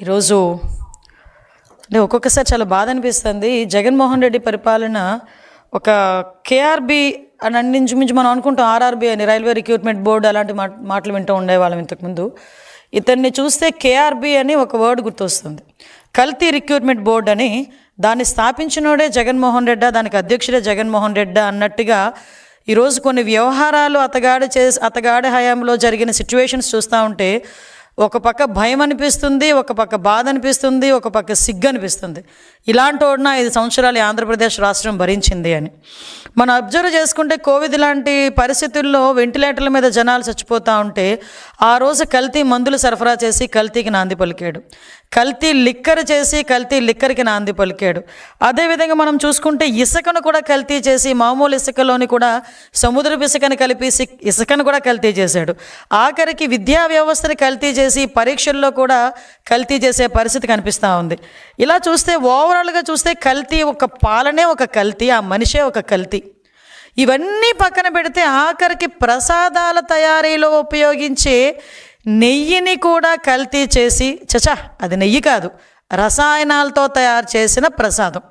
ఈరోజు అంటే ఒక్కొక్కసారి చాలా బాధ అనిపిస్తుంది. జగన్మోహన్ రెడ్డి పరిపాలన ఒక కేఆర్బి అని అన్నించుమించు మనం అనుకుంటాం, ఆర్ఆర్బి అని, రైల్వే రిక్రూట్మెంట్ బోర్డు అలాంటి మాటలు వింటూ ఉండేవాళ్ళం ఇంతకుముందు. ఇతన్ని చూస్తే కేఆర్బి అని ఒక వర్డ్ గుర్తొస్తుంది. కల్తీ రిక్రూట్మెంట్ బోర్డు అని. దాన్ని స్థాపించినోడే జగన్మోహన్ రెడ్డి, దానికి అధ్యక్షుడే జగన్మోహన్ రెడ్డి అన్నట్టుగా ఈరోజు కొన్ని వ్యవహారాలు అతగాడి హయాంలో జరిగిన సిచ్యువేషన్స్ చూస్తూ ఉంటే ఒక పక్క భయం అనిపిస్తుంది, ఒక పక్క బాధ అనిపిస్తుంది, ఒక పక్క సిగ్గు అనిపిస్తుంది. ఇలాంటి వాడిన 5 సంవత్సరాలు ఆంధ్రప్రదేశ్ రాష్ట్రం భరించింది అని మనం అబ్జర్వ్ చేసుకుంటే, కోవిడ్ లాంటి పరిస్థితుల్లో వెంటిలేటర్ల మీద జనాలు చచ్చిపోతూ ఉంటే ఆ రోజు కల్తీ మందులు సరఫరా చేసి కల్తీకి నాంది పలికాడు, కల్తీ లిక్కర్ చేసి కల్తీ లిక్కర్కి నాంది పలికాడు. అదేవిధంగా మనం చూసుకుంటే ఇసుకను కూడా కల్తీ చేసి, మామూలు ఇసుకలోని కూడా సముద్రపు ఇసుకను కలిపి ఇసుకను కూడా కల్తీ చేశాడు. ఆఖరికి విద్యా వ్యవస్థని కల్తీ చేసి పరీక్షల్లో కూడా కల్తీ చేసే పరిస్థితి కనిపిస్తూ ఉంది. ఇలా చూస్తే ఓవరాల్గా చూస్తే కల్తీ, ఒక పాలనే ఒక కల్తీ, ఆ మనిషే ఒక కల్తీ. ఇవన్నీ పక్కన పెడితే ఆఖరికి ప్రసాదాల తయారీలో ఉపయోగించే నెయ్యిని కూడా కల్తీ చేసి, అది నెయ్యి కాదు, రసాయనాలతో తయారు చేసిన ప్రసాదం,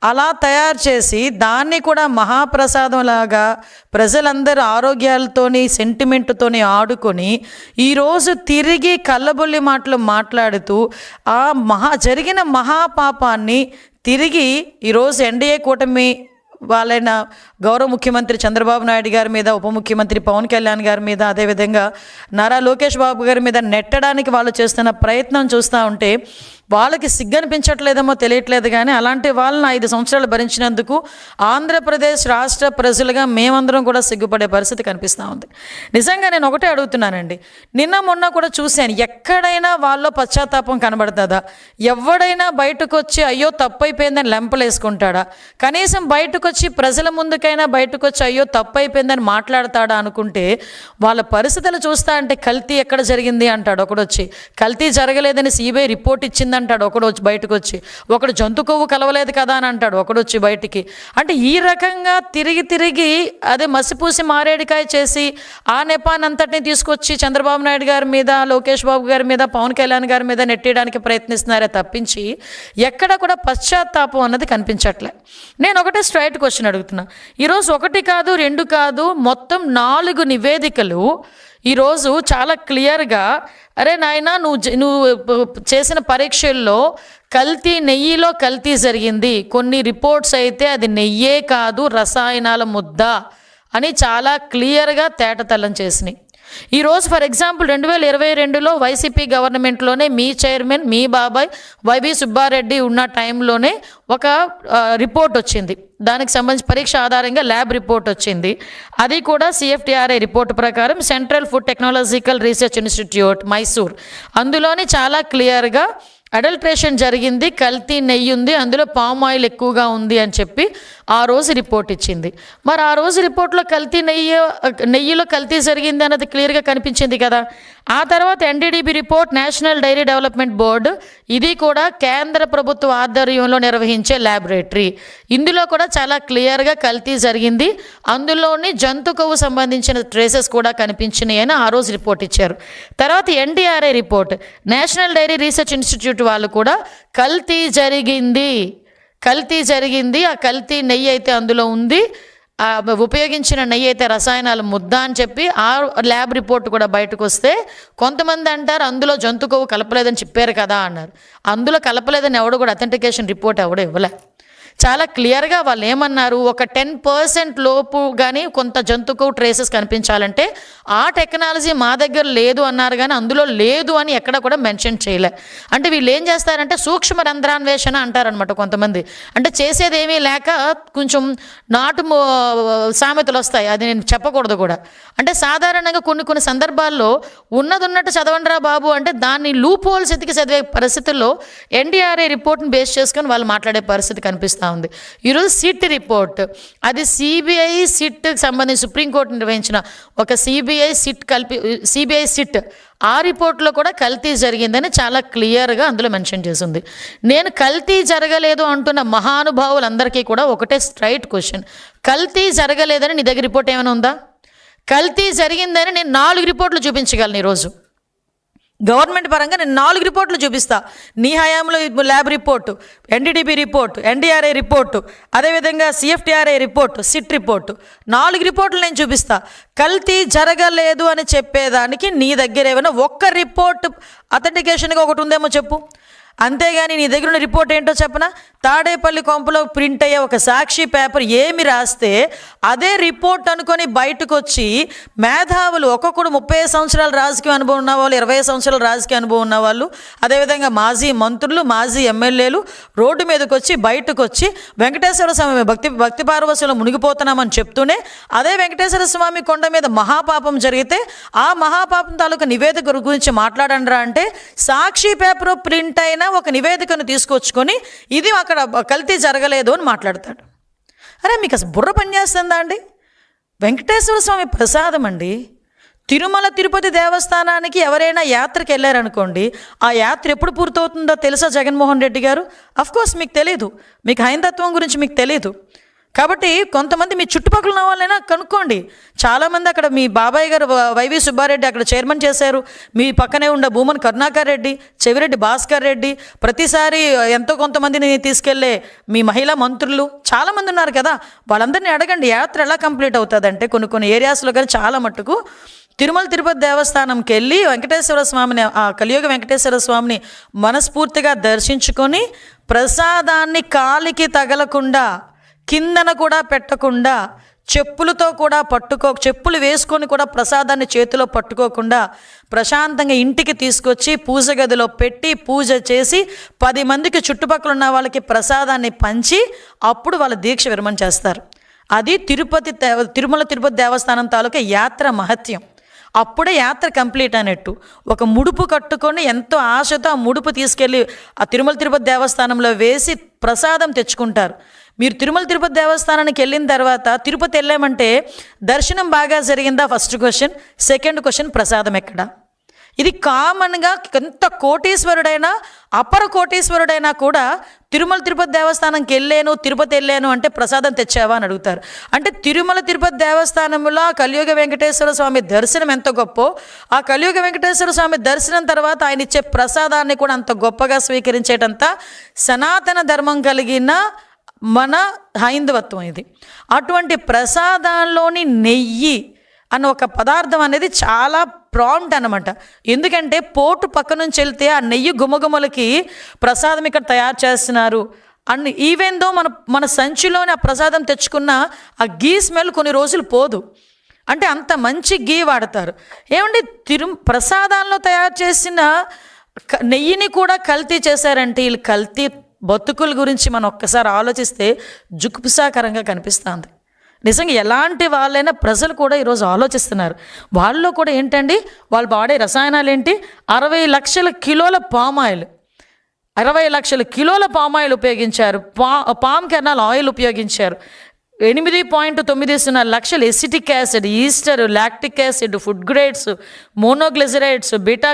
అలా తయారు చేసి దాన్ని కూడా మహాప్రసాదంలాగా ప్రజలందరూ ఆరోగ్యాలతోని సెంటిమెంట్తోని ఆడుకొని ఈరోజు తిరిగి కళ్ళబొల్లి మాటలు మాట్లాడుతూ ఆ జరిగిన మహాపాపాన్ని తిరిగి ఈరోజు ఎన్డీఏ కూటమి వాళ్ళైన గౌరవ ముఖ్యమంత్రి చంద్రబాబు నాయుడు గారి మీద, ఉప ముఖ్యమంత్రి పవన్ కళ్యాణ్ గారి మీద, అదేవిధంగా నారా లోకేష్ బాబు గారి మీద నెట్టడానికి వాళ్ళు చేస్తున్న ప్రయత్నం చూస్తూ ఉంటే వాళ్ళకి సిగ్గనిపించట్లేదేమో తెలియట్లేదు. కానీ అలాంటి వాళ్ళని 5 సంవత్సరాలు భరించినందుకు ఆంధ్రప్రదేశ్ రాష్ట్ర ప్రజలుగా మేమందరం కూడా సిగ్గుపడే పరిస్థితి కనిపిస్తూ ఉంది. నిజంగా నేను ఒకటే అడుగుతున్నానండి, నిన్న మొన్న కూడా చూశాను, ఎక్కడైనా వాళ్ళలో పశ్చాత్తాపం కనబడుతుందా? ఎవడైనా బయటకు వచ్చి అయ్యో తప్పైపోయిందని లెంపలేసుకుంటాడా? కనీసం బయటకు వచ్చి ప్రజల ముందుకైనా బయటకు వచ్చి అయ్యో తప్పైపోయిందని మాట్లాడతాడా అనుకుంటే, వాళ్ళ పరిస్థితులు చూస్తా అంటే కల్తీ ఎక్కడ జరిగింది అంటాడు ఒకడొచ్చి, కల్తీ జరగలేదని సిబిఐ రిపోర్ట్ ఇచ్చింది అంటాడు ఒకడు వచ్చి, బయటకు వచ్చి ఒకడు జంతు కొవ్వు కలవలేదు కదా అని అంటాడు ఒకడు వచ్చి బయటికి. అంటే ఈ రకంగా తిరిగి అదే మసిపూసి మారేడికాయ చేసి ఆ నెపానంతటిని తీసుకొచ్చి చంద్రబాబు నాయుడు గారి మీద, లోకేష్ బాబు గారి మీద, పవన్ కళ్యాణ్ గారి మీద నెట్టేయడానికి ప్రయత్నిస్తున్నారే తప్పించి ఎక్కడ కూడా పశ్చాత్తాపం అన్నది కనిపించట్లే. నేను ఒకటే స్ట్రైట్ క్వశ్చన్ అడుగుతున్నా. ఈరోజు 1 కాదు 2 కాదు, మొత్తం 4 నివేదికలు ఈరోజు చాలా క్లియర్గా, అరే నాయనా నువ్వు చేసిన పరీక్షల్లో నెయ్యిలో కల్తీ జరిగింది, కొన్ని రిపోర్ట్స్ అయితే అది నెయ్యే కాదు రసాయనాల ముద్ద అని చాలా క్లియర్గా తేటతెల్లం చేసినాయి. ఈరోజు ఫర్ ఎగ్జాంపుల్ 2022లో వైసీపీ గవర్నమెంట్లోనే మీ చైర్మన్, మీ బాబాయ్ వైవి సుబ్బారెడ్డి ఉన్న టైంలోనే ఒక రిపోర్ట్ వచ్చింది, దానికి సంబంధించి పరీక్ష ఆధారంగా ల్యాబ్ రిపోర్ట్ వచ్చింది. అది కూడా CFTRI రిపోర్ట్ ప్రకారం central food technological research institute Mysore, అందులోని చాలా క్లియర్గా అడల్ట్రేషన్ జరిగింది, కల్తీ నెయ్యి ఉంది, అందులో పామ్ ఆయిల్ ఎక్కువగా ఉంది అని చెప్పి ఆ రోజు రిపోర్ట్ ఇచ్చింది. మరి ఆ రోజు రిపోర్ట్లో నెయ్యిలో కల్తీ జరిగింది అన్నది క్లియర్గా కనిపించింది కదా. ఆ తర్వాత NDDB report, national dairy development board, ఇది కూడా కేంద్ర ప్రభుత్వ ఆధ్వర్యంలో నిర్వహించే ల్యాబొరేటరీ, ఇందులో కూడా చాలా క్లియర్గా కల్తీ జరిగింది, అందులోని జంతు కొవ్వు సంబంధించిన ట్రేసెస్ కూడా కనిపించినాయి అని ఆ రోజు రిపోర్ట్ ఇచ్చారు. తర్వాత NDRI report, national dairy research institute వాళ్ళు కూడా కల్తీ జరిగింది, ఆ కల్తీ నెయ్యి అయితే అందులో ఉంది, ఉపయోగించిన నెయ్యి అయితే రసాయనాల ముద్ద అని చెప్పి ఆ ల్యాబ్ రిపోర్ట్ కూడా బయటకు వస్తే కొంతమంది అంటారు అందులో జంతు కొవ్వు కలపలేదని చెప్పారు కదా అన్నారు. అందులో కలపలేదని ఎవడు కూడా అథెంటికేషన్ రిపోర్ట్ ఎవడు ఇవ్వలే. చాలా క్లియర్గా వాళ్ళు ఏమన్నారు, ఒక 10% లోపు కానీ కొంత జంతుకు ట్రేసెస్ కనిపించాలంటే ఆ టెక్నాలజీ మా దగ్గర లేదు అన్నారు, కానీ అందులో లేదు అని ఎక్కడ కూడా మెన్షన్ చేయలే. అంటే వీళ్ళు ఏం చేస్తారంటే సూక్ష్మ రంధ్రాన్వేషణ అంటారనమాట కొంతమంది. అంటే చేసేది ఏమీ లేక కొంచెం నాటు సామెతలు వస్తాయి, అది నేను చెప్పకూడదు కూడా. అంటే సాధారణంగా కొన్ని సందర్భాల్లో ఉన్నట్టు చదవండిరా బాబు అంటే దాన్ని లూప్ హోల్స్ ఎతికి చదివే పరిస్థితుల్లో NDRI రిపోర్ట్ని బేస్ చేసుకొని వాళ్ళు మాట్లాడే పరిస్థితి కనిపిస్తుంది ఉంది. ఈరోజు సిట్ రిపోర్ట్, అది సిబిఐ సిట్ సంబంధించి సుప్రీంకోర్టు నిర్వహించిన ఒక సిబిఐ సిట్ ఆ రిపోర్ట్లో కూడా కల్తీ జరిగిందని చాలా క్లియర్గా అందులో మెన్షన్ చేసింది. నేను కల్తీ జరగలేదు అంటున్న మహానుభావులందరికీ కూడా ఒకటే స్ట్రైట్ క్వశ్చన్, కల్తీ జరగలేదని నీ దగ్గర రిపోర్ట్ ఏమైనా ఉందా? కల్తీ జరిగిందని నేను 4 రిపోర్ట్లు చూపించగలను ఈరోజు. గవర్నమెంట్ పరంగా నేను 4 రిపోర్ట్లు చూపిస్తా. నీ హయాంలో lab report, NDDB report, NDRI report, అదేవిధంగా సిఎఫ్టీఆర్ఐ రిపోర్టు, సిట్ రిపోర్టు, 4 రిపోర్ట్లు నేను చూపిస్తా. కల్తీ జరగలేదు అని చెప్పేదానికి నీ దగ్గర ఏమైనా ఒక్క రిపోర్ట్ అథెంటికేషన్గా ఒకటి ఉందేమో చెప్పు. అంతేగాని నీ దగ్గర ఉన్న రిపోర్ట్ ఏంటో చెప్పనా? తాడేపల్లి కొంపలో ప్రింట్ అయ్యే ఒక సాక్షి పేపర్ ఏమి రాస్తే అదే రిపోర్ట్ అనుకొని బయటకు వచ్చి మేధావులు, ఒక్కొక్కడు 30 సంవత్సరాల రాజకీయ అనుభవం ఉన్న వాళ్ళు, 20 సంవత్సరాల రాజకీయ అనుభవం ఉన్న వాళ్ళు, అదేవిధంగా మాజీ మంత్రులు, మాజీ ఎమ్మెల్యేలు రోడ్డు మీదకి వచ్చి బయటకు వచ్చి వెంకటేశ్వర స్వామి భక్తి పార్వశంలో మునిగిపోతున్నామని చెప్తూనే అదే వెంకటేశ్వర స్వామి కొండ మీద మహాపాపం జరిగితే ఆ మహాపాపం తాలూకా నివేదిక గురించి మాట్లాడండిరా అంటే సాక్షి పేపర్ ప్రింట్ అయిన ఒక నివేదికను తీసుకొచ్చుకొని ఇది అక్కడ కల్తీ జరగలేదు అని మాట్లాడతాడు. అరే మీకు అసలు బుర్ర పనిచేస్తుందా అండి? వెంకటేశ్వర స్వామి ప్రసాదం అండి. తిరుమల తిరుపతి దేవస్థానానికి ఎవరైనా యాత్రకి వెళ్ళారనుకోండి, ఆ యాత్ర ఎప్పుడు పూర్తవుతుందో తెలుసా జగన్మోహన్ రెడ్డి గారు? అఫ్కోర్స్ మీకు తెలీదు, మీకు హైందత్వం గురించి మీకు తెలీదు. కాబట్టి కొంతమంది మీ చుట్టుపక్కల ఉన్న వాళ్ళైనా కనుక్కోండి. చాలామంది అక్కడ మీ బాబాయ్ గారు వైవి సుబ్బారెడ్డి అక్కడ చైర్మన్ చేశారు. మీ పక్కనే ఉన్న భూమన్ కరుణాకర్ రెడ్డి, చెవిరెడ్డి భాస్కర్ రెడ్డి, ప్రతిసారి ఎంతో కొంతమందిని తీసుకెళ్లే మీ మహిళా మంత్రులు చాలామంది ఉన్నారు కదా, వాళ్ళందరినీ అడగండి యాత్ర ఎలా కంప్లీట్ అవుతుందంటే కొన్ని ఏరియాస్లో కానీ చాలా మట్టుకు తిరుమల తిరుపతి దేవస్థానంకి వెళ్ళి వెంకటేశ్వర స్వామిని, ఆ కలియుగ వెంకటేశ్వర స్వామిని మనస్ఫూర్తిగా దర్శించుకొని ప్రసాదాన్ని కాలికి తగలకుండా, కిందన కూడా పెట్టకుండా, చెప్పులతో కూడా చెప్పులు వేసుకొని కూడా ప్రసాదాన్ని చేతిలో పట్టుకోకుండా ప్రశాంతంగా ఇంటికి తీసుకొచ్చి పూజ గదిలో పెట్టి పూజ చేసి 10 మందికి చుట్టుపక్కల ఉన్న వాళ్ళకి ప్రసాదాన్ని పంచి అప్పుడు వాళ్ళ దీక్ష విరమణ చేస్తారు. అది తిరుమల తిరుపతి దేవస్థానం తాలూకా యాత్ర మహత్యం. అప్పుడే యాత్ర కంప్లీట్ అన్నట్టు. ఒక ముడుపు కట్టుకొని ఎంతో ఆశతో ఆ ముడుపు తీసుకెళ్ళి ఆ తిరుమల తిరుపతి దేవస్థానంలో వేసి ప్రసాదం తెచ్చుకుంటారు. మీరు తిరుమల తిరుపతి దేవస్థానానికి వెళ్ళిన తర్వాత తిరుపతి వెళ్ళామంటే దర్శనం బాగా జరిగిందా ఫస్ట్ క్వశ్చన్. సెకండ్ క్వశ్చన్, ప్రసాదం ఎక్కడ? ఇది కామన్గా ఎంత కోటీశ్వరుడైనా అపర కోటీశ్వరుడైనా కూడా తిరుమల తిరుపతి దేవస్థానంకి తిరుపతి వెళ్ళాను అంటే ప్రసాదం తెచ్చావా అని అడుగుతారు. అంటే తిరుమల తిరుపతి దేవస్థానంలో కలియుగ వెంకటేశ్వర స్వామి దర్శనం ఎంత గొప్పో, ఆ కలియుగ వెంకటేశ్వర స్వామి దర్శనం తర్వాత ఆయన ఇచ్చే ప్రసాదాన్ని కూడా అంత గొప్పగా స్వీకరించేటంత సనాతన ధర్మం కలిగిన మన హైందవత్వం ఇది. అటువంటి ప్రసాదాల్లోని నెయ్యి అన్న ఒక పదార్థం అనేది చాలా ప్రాంప్ట్ అనమాట. ఎందుకంటే పోటు పక్క నుంచి వెళ్తే ఆ నెయ్యి గుమగుమలకి ప్రసాదం ఇక్కడ తయారు చేస్తున్నారు అని ఈవెన్ దో మన సంచిలోని ఆ ప్రసాదం తెచ్చుకున్న ఆ గీ స్మెల్ కొన్ని రోజులు పోదు. అంటే అంత మంచి గీ వాడతారు. ఏమంటే ప్రసాదాల్లో తయారు చేసిన నెయ్యిని కూడా కల్తీ చేశారంటే వీళ్ళు కల్తీ బతుకుల గురించి మనం ఒక్కసారి ఆలోచిస్తే జుగుప్సాకరంగా కనిపిస్తుంది. నిజంగా ఎలాంటి వాళ్ళైనా ప్రజలు కూడా ఈరోజు ఆలోచిస్తున్నారు. వాళ్ళలో కూడా ఏంటండి, వాళ్ళు వాడే రసాయనాలు ఏంటి? 60 లక్షల కిలోల పామాయిల్, 60 లక్షల కిలోల పామాయిల్ ఉపయోగించారు. పామ్ కెర్నల్ ఆయిల్ ఉపయోగించారు. 8.90 లక్షల acetic acid, Easter, lactic acid, food grades, monoglycerides, beta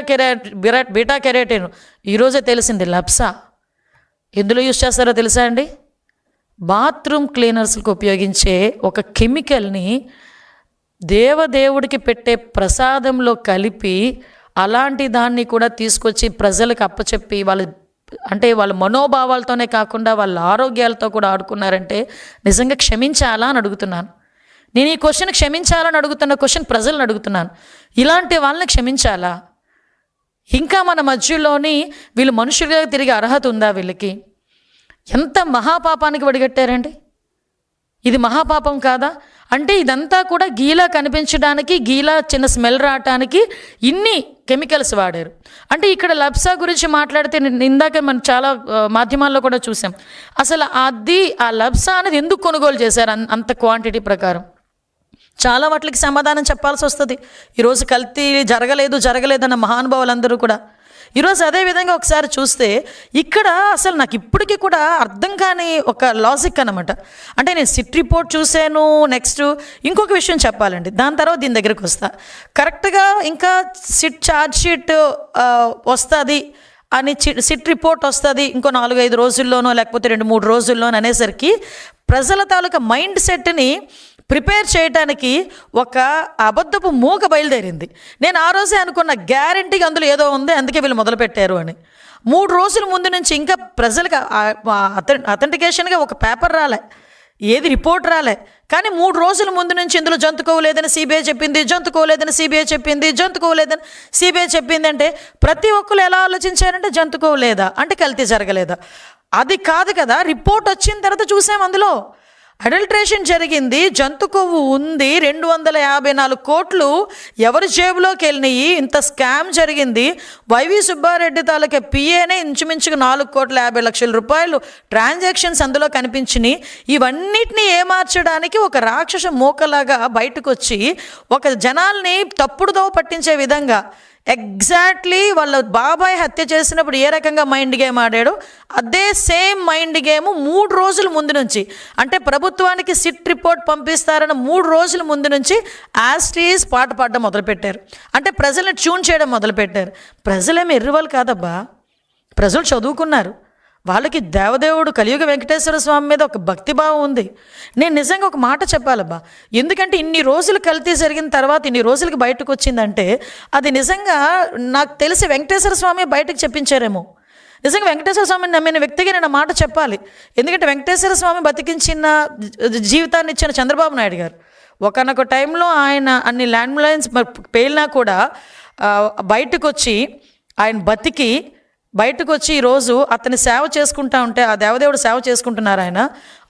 keratin. ఈరోజే తెలిసింది లబ్సా ఎందులో యూజ్ చేస్తారో తెలుసా అండి? బాత్రూమ్ క్లీనర్స్కి ఉపయోగించే ఒక కెమికల్ని దేవుడికి పెట్టే ప్రసాదంలో కలిపి అలాంటి దాన్ని కూడా తీసుకొచ్చి ప్రజలకు అప్పచెప్పి వాళ్ళ మనోభావాలతోనే కాకుండా వాళ్ళ ఆరోగ్యాలతో కూడా ఆడుకున్నారంటే నిజంగా క్షమించాలా అని అడుగుతున్నాను. నేను ఈ క్వశ్చన్ క్షమించాలని అడుగుతున్న క్వశ్చన్ ప్రజలను అడుగుతున్నాను. ఇలాంటి వాళ్ళని క్షమించాలా? ఇంకా మన మధ్యలోని వీళ్ళు మనుషులుగా తిరిగే అర్హత ఉందా వీళ్ళకి? ఎంత మహాపాపానికి వడిగట్టారండి. ఇది మహాపాపం కాదా? అంటే ఇదంతా కూడా గీలా కనిపించడానికి, గీలా చిన్న స్మెల్ రావటానికి ఇన్ని కెమికల్స్ వాడారు. అంటే ఇక్కడ లబ్సా గురించి మాట్లాడితే ఇందాక మనం చాలా మాధ్యమాల్లో కూడా చూసాం. అసలు ఆ లబ్సా అనేది ఎందుకు కొనుగోలు చేశారు అంత క్వాంటిటీ ప్రకారం? చాలా వాటికి సమాధానం చెప్పాల్సి వస్తుంది. ఈరోజు కల్తీ జరగలేదన్న మహానుభావులందరూ కూడా ఈరోజు అదేవిధంగా ఒకసారి చూస్తే ఇక్కడ అసలు నాకు ఇప్పటికీ కూడా అర్థం కాని ఒక లాజిక్ అనమాట. అంటే నేను సిట్ రిపోర్ట్ చూశాను. నెక్స్ట్ ఇంకొక విషయం చెప్పాలండి, దాని తర్వాత దీని దగ్గరికి వస్తా. కరెక్ట్గా ఇంకా సిట్ ఛార్జ్ షీట్ వస్తుంది అని, సిట్ రిపోర్ట్ వస్తుంది ఇంకో 4-5 రోజుల్లోనో లేకపోతే 2-3 రోజుల్లోనో అనేసరికి ప్రజల తాలూకా మైండ్ సెట్ని ప్రిపేర్ చేయడానికి ఒక అబద్ధపు మూక బయలుదేరింది. నేను ఆ రోజే అనుకున్న, గ్యారంటీగా అందులో ఏదో ఉంది, అందుకే వీళ్ళు మొదలుపెట్టారు అని. 3 రోజుల ముందు నుంచి ఇంకా ప్రజలకు అథెంటికేషన్గా ఒక పేపర్ రాలే, ఏది రిపోర్ట్ రాలే. కానీ 3 రోజుల ముందు నుంచి ఇందులో జంతుకోలేదని సిబిఐ చెప్పింది, జంతుకోలేదని సిబిఐ చెప్పింది, జంతుకోలేదని సిబిఐ చెప్పింది. అంటే ప్రతి ఒక్కరు ఎలా ఆలోచించారంటే జంతుకోలేదా అంటే కల్తీ జరగలేదా? అది కాదు కదా, రిపోర్ట్ వచ్చిన తర్వాత చూసాం అందులో అడల్ట్రేషన్ జరిగింది, జంతు కొవ్వు ఉంది, 254 కోట్లు ఎవరి జేబులోకి వెళ్ళినాయి, ఇంత స్కామ్ జరిగింది. వైవి సుబ్బారెడ్డి తాలూకా పిఏనే ఇంచుమించుగా 4,50,00,000 రూపాయలు ట్రాన్సాక్షన్స్ అందులో కనిపించినాయి. ఇవన్నిటిని ఏమార్చడానికి ఒక రాక్షస మూకలాగా బయటకు వచ్చి ఒక జనాల్ని తప్పుడుదో పట్టించే విధంగా ఎగ్జాక్ట్లీ వాళ్ళ బాబాయ్ హత్య చేసినప్పుడు ఏ రకంగా మైండ్ గేమ్ ఆడాడో అదే సేమ్ మైండ్ గేమ్ 3 రోజుల ముందు నుంచి, అంటే ప్రభుత్వానికి సిట్ రిపోర్ట్ పంపిస్తారన్న 3 రోజుల ముందు నుంచి యాస్టీస్ పాట పాడడం మొదలుపెట్టారు. అంటే ప్రజల్ని ట్యూన్ చేయడం మొదలుపెట్టారు. ప్రజలేమి ఎర్రివాళ్ళు కాదబ్బా, ప్రజలు చదువుకున్నారు. వాళ్ళకి దేవదేవుడు కలియుగ వెంకటేశ్వర స్వామి మీద ఒక భక్తిభావం ఉంది. నేను నిజంగా ఒక మాట చెప్పాలబ్బా, ఎందుకంటే ఇన్ని రోజులు కల్తీ జరిగిన తర్వాత ఇన్ని రోజులకి బయటకు వచ్చిందంటే అది నిజంగా నాకు తెలిసి వెంకటేశ్వర స్వామి బయటకు చెప్పించారేమో. నిజంగా వెంకటేశ్వర స్వామిని నమ్మిన వ్యక్తిగా నేను మాట చెప్పాలి. ఎందుకంటే వెంకటేశ్వర స్వామి బతికించిన జీవితాన్ని ఇచ్చిన చంద్రబాబు నాయుడు గారు ఒకనొక టైంలో ఆయన అన్ని ల్యాండ్ లైన్స్ పేలినా కూడా బయటకు వచ్చి ఆయన బతికి బయటకు వచ్చి ఈరోజు అతని సేవ చేసుకుంటా ఉంటే ఆ దేవదేవుడు సేవ చేసుకుంటున్నారు ఆయన.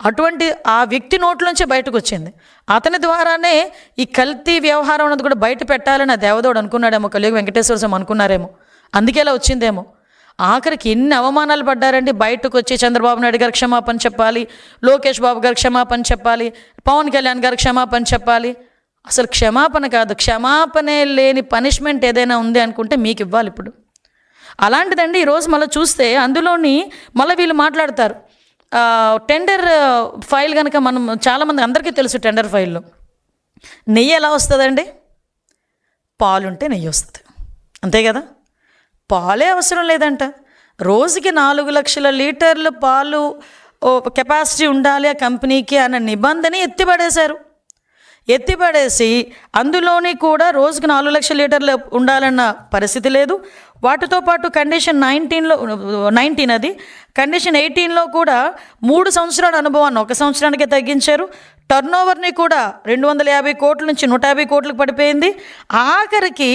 అటువంటి ఆ వ్యక్తి నోట్లోంచి బయటకు వచ్చింది. అతని ద్వారానే ఈ కల్తీ వ్యవహారం అన్నది కూడా బయట పెట్టాలని ఆ దేవదేవుడు అనుకున్నాడేమో, కలియుగ వెంకటేశ్వర స్వామి అనుకున్నారేమో, అందుకే ఇలా వచ్చిందేమో. ఆఖరికి ఎన్ని అవమానాలు పడ్డారండి. బయటకు వచ్చి చంద్రబాబు నాయుడు గారు క్షమాపణ చెప్పాలి, లోకేష్ బాబు గారు క్షమాపణ చెప్పాలి, పవన్ కళ్యాణ్ గారు క్షమాపణ చెప్పాలి. అసలు క్షమాపణ కాదు, క్షమాపణే లేని పనిష్మెంట్ ఏదైనా ఉంది అనుకుంటే మీకు ఇవ్వాలి ఇప్పుడు. అలాంటిదండి ఈరోజు మళ్ళీ చూస్తే అందులోని మళ్ళీ వీళ్ళు మాట్లాడతారు. టెండర్ ఫైల్ కనుక మనం చాలామంది అందరికీ తెలుసు, టెండర్ ఫైల్లో నెయ్యి ఎలా వస్తుందండి? పాలుంటే నెయ్యి వస్తుంది, అంతే కదా. పాలే అవసరం లేదంట. రోజుకి 4 లక్షల లీటర్లు పాలు కెపాసిటీ ఉండాలి ఆ కంపెనీకి అన్న నిబంధన ఎత్తిపడేసి అందులోని కూడా రోజుకి 4 లక్షల లీటర్లు ఉండాలన్న పరిస్థితి లేదు. వాటితో పాటు కండిషన్ 19 అది కండిషన్ 18లో కూడా 3 సంవత్సరాల అనుభవాన్ని 1 సంవత్సరానికే తగ్గించారు. టర్నోవర్ని కూడా 250 కోట్ల నుంచి 150 కోట్లకు పడిపోయింది. ఆఖరికి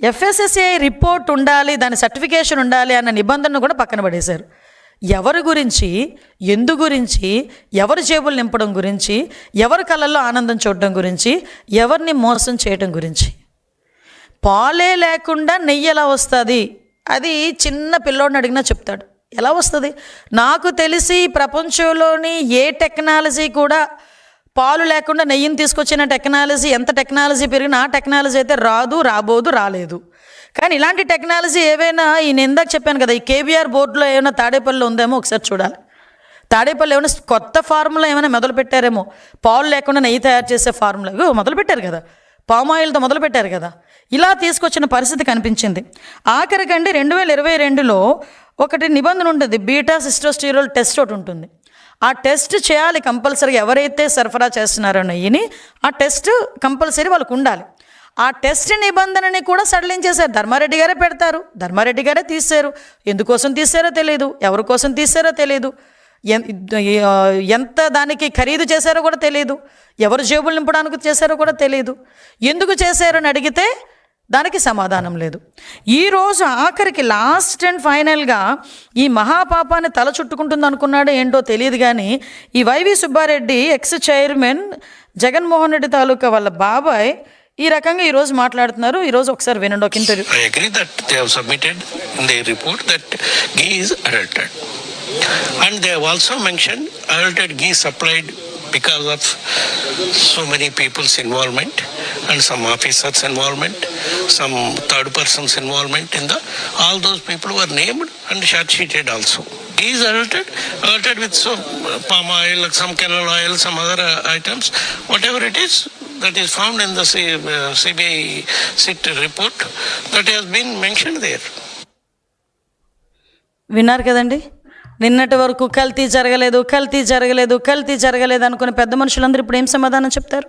FSSAI రిపోర్ట్ ఉండాలి, దాని సర్టిఫికేషన్ ఉండాలి అన్న నిబంధనను కూడా పక్కన పడేశారు. ఎవరి గురించి, ఎందు గురించి, ఎవరి జేబులు నింపడం గురించి, ఎవరి కళ్ళల్లో ఆనందం చూడడం గురించి, ఎవరిని మోసం చేయడం గురించి. పాలే లేకుండా నెయ్యి ఎలా వస్తుంది? అది చిన్న పిల్లోడిని అడిగినా చెప్తాడు ఎలా వస్తుంది. నాకు తెలిసి ప్రపంచంలోని ఏ టెక్నాలజీ కూడా పాలు లేకుండా నెయ్యిని తీసుకొచ్చిన టెక్నాలజీ, ఎంత టెక్నాలజీ పెరిగినా ఆ టెక్నాలజీ అయితే రాదు, రాబోదు, రాలేదు. కానీ ఇలాంటి టెక్నాలజీ ఏవైనా నేను ఇందాక చెప్పాను కదా, ఈ KBR బోర్డులో ఏమైనా తాడేపల్లిలో ఉందేమో ఒకసారి చూడాలి. తాడేపల్లి ఏమైనా కొత్త ఫార్ములా ఏమైనా మొదలుపెట్టారేమో, పాలు లేకుండా నెయ్యి తయారు చేసే ఫార్ములా మొదలుపెట్టారు కదా, పామాయిల్తో మొదలుపెట్టారు కదా. ఇలా తీసుకొచ్చిన పరిస్థితి కనిపించింది. ఆఖరికండి 2022లో ఒకటి నిబంధన ఉంటుంది, బీటా సిస్టోస్టిరోల్ టెస్ట్ ఒకటి ఉంటుంది. ఆ టెస్ట్ చేయాలి కంపల్సరీగా. ఎవరైతే సరఫరా చేస్తున్నారో నెయ్యిని ఆ టెస్ట్ కంపల్సరీ వాళ్ళకు ఉండాలి. ఆ టెస్ట్ నిబంధనని కూడా సడలించేశారు. ధర్మారెడ్డి గారే పెడతారు, ధర్మారెడ్డి గారే తీశారు. ఎందుకోసం తీశారో తెలియదు, ఎవరి కోసం తీశారో తెలియదు, ఎంత దానికి ఖరీదు చేశారో కూడా తెలియదు, ఎవరు జేబులు నింపడానికి చేశారో కూడా తెలియదు. ఎందుకు చేశారని అడిగితే దానికి సమాధానం లేదు. ఈరోజు ఆఖరికి లాస్ట్ అండ్ ఫైనల్గా ఈ మహాపాపాన్ని తల చుట్టుకుంటుంది అనుకున్నాడో ఏంటో తెలియదు కానీ ఈ వైవి సుబ్బారెడ్డి ఎక్స్ చైర్మన్ జగన్మోహన్ రెడ్డి తాలూకా వాళ్ళ బాబాయ్ ఈ రకంగా ఈరోజు మాట్లాడుతున్నారు. ఈరోజు ఒకసారి వినండి ఒక interview. I agree that they have submitted in their report that ghee is adulterated. And they have also mentioned adulterated ghee supplied because of so many people's involvement and some officers' involvement, some third persons' involvement in the, all those people were named and charge-sheeted also. Ghee is adulterated with some palm oil, some canola oil, some other items, whatever it is, that is found in the CBI SIT report that has been mentioned there. విన్నారు కదండి, నిన్నటి వరకు కల్తీ జరగలేదు అనుకునే పెద్ద మనుషులందరూ ఇప్పుడు ఏం సమాధానం చెప్తారు?